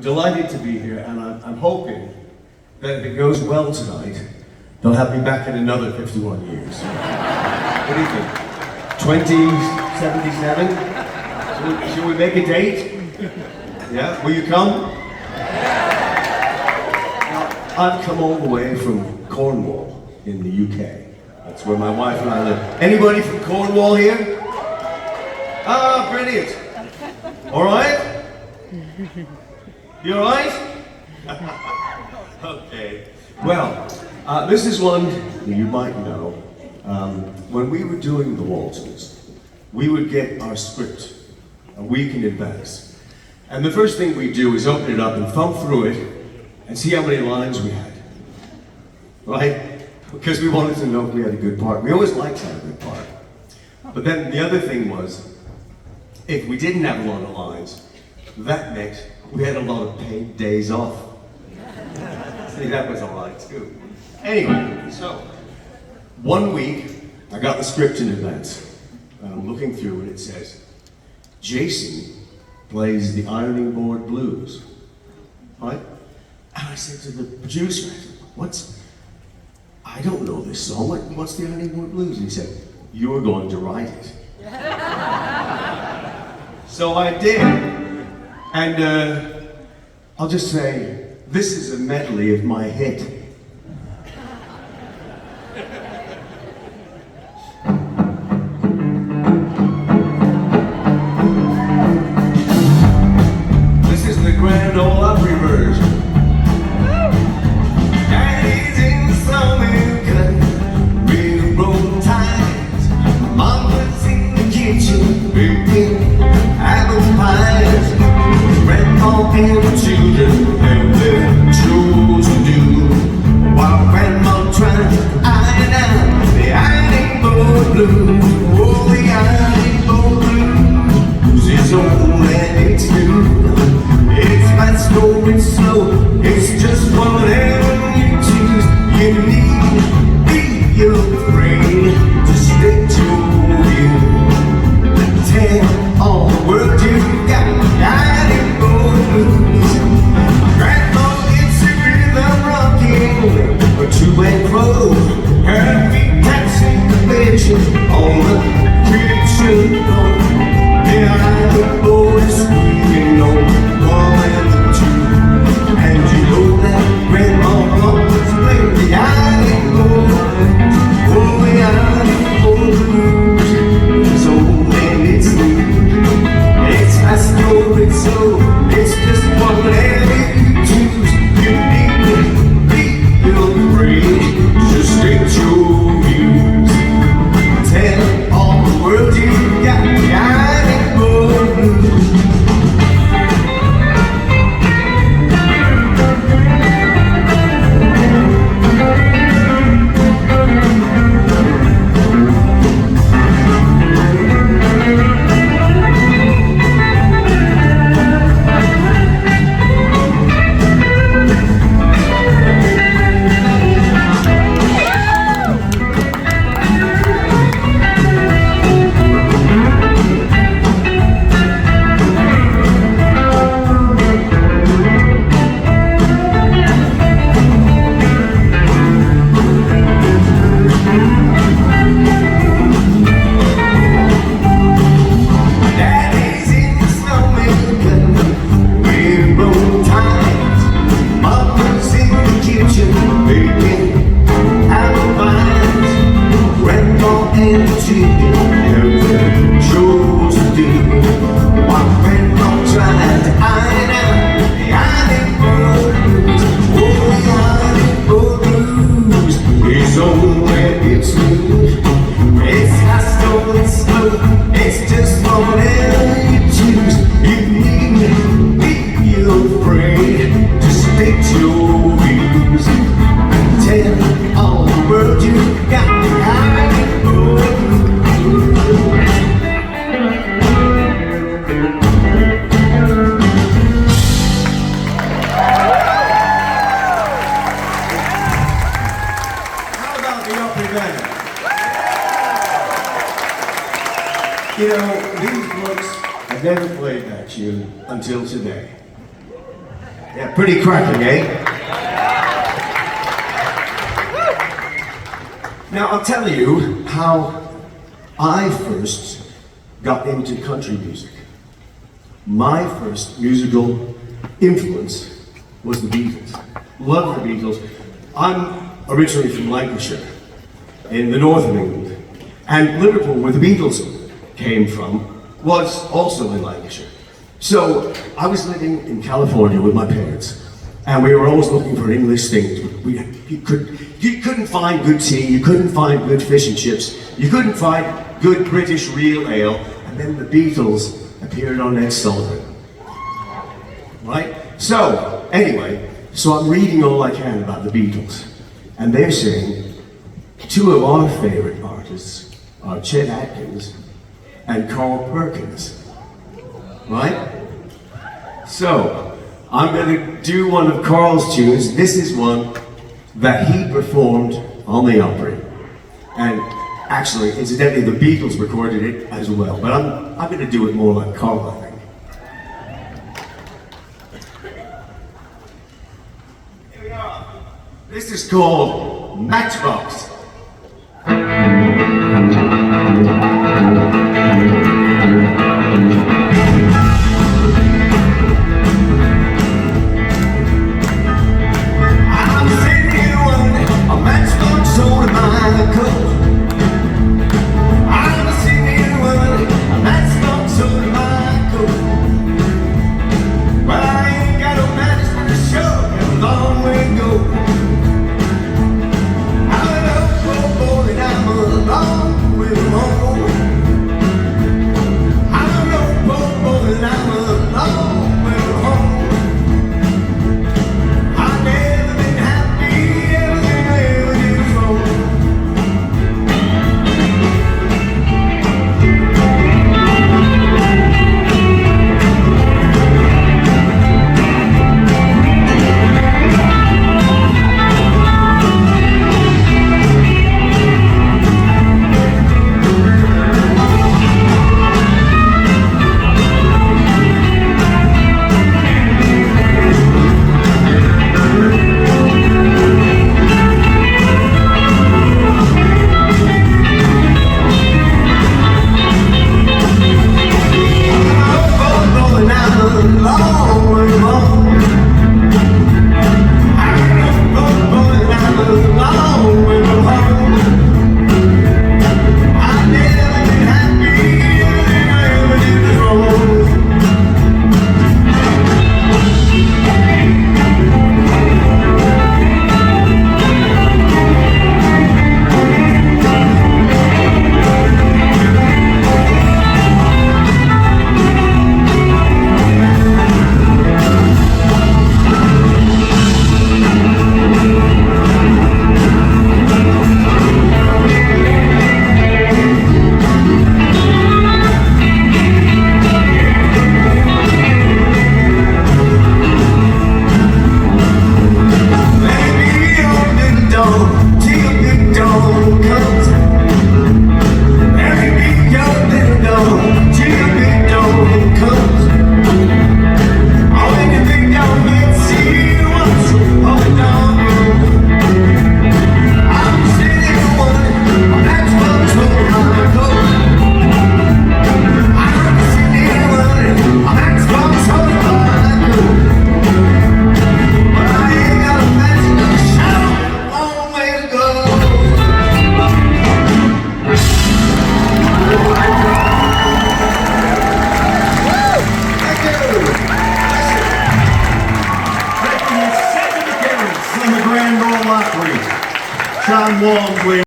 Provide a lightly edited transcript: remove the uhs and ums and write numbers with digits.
Delighted to be here, and I'm hoping that if it goes well tonight, they'll have me back in another 51 years. What do you think? 2077? Shall we make a date? Yeah? Will you come? Now, I've come all the way from Cornwall in the UK. That's where my wife and I live. Anybody from Cornwall here? Ah, brilliant. All right? You all right? Okay. Well, this is one you might know. When we were doing the waltzes, we would get our script a week in advance. And the first thing we do is open it up and thumb through it and see how many lines we had. Right? Because we wanted to know if we had a good part. We always liked to have a good part. But then the other thing was, if we didn't have a lot of lines, that meant we had a lot of paid days off. See, that was all right too. Anyway, so one week I got the script in advance, and I'm looking through and it says, Jason plays the ironing board blues, right? And I said to the producer, I don't know this song. What's the ironing board blues? And he said, you're going to write it. So I did. And I'll just say, this is a medley of my hit. This is the Grand Ole Opry version. Daddy's in the sawmill, railroad ties. Mama's in the kitchen, baking apple pies. Grandma and the children have their chores to do, while Grandma tries to iron out the ironing board blues. Oh, the ironing board blues is old and it's new. It's fast or it's slow, it's just whatever you choose. You need be afraid to stick to you. Tell all the world you got. Grandma gets a rhythm rocking, to and fro. Her feet dancing the vision on the kitchen floor. The iron board is squeaking on one and the two. And you know that Grandma always played the iron board. Oh, the iron board blues is old and it's new. It's fast or it's slow, it's just whatever you choose. You need to be afraid to state your views. Tell all the world you got the ironing board blues. You know, these books, I've never played that tune until today. Yeah, pretty cracking, eh? Now, I'll tell you how I first got into country music. My first musical influence was the Beatles. Love the Beatles. I'm originally from Lancashire, in the north of England. And Liverpool, where the Beatles came from, was also in Lancashire. So I was living in California with my parents, and we were always looking for English things. You couldn't find good tea, you couldn't find good fish and chips, you couldn't find good British real ale, and then the Beatles appeared on Ed Sullivan. Right? So, anyway, I'm reading all I can about the Beatles, and they're saying two of our favorite artists are Chet Atkins and Carl Perkins. Right? So, I'm going to do one of Carl's tunes. This is one that he performed on the Opry. And actually, incidentally, the Beatles recorded it as well. But I'm going to do it more like Carl, I think. Here we are. This is called Matchbox. Jon Walmsley.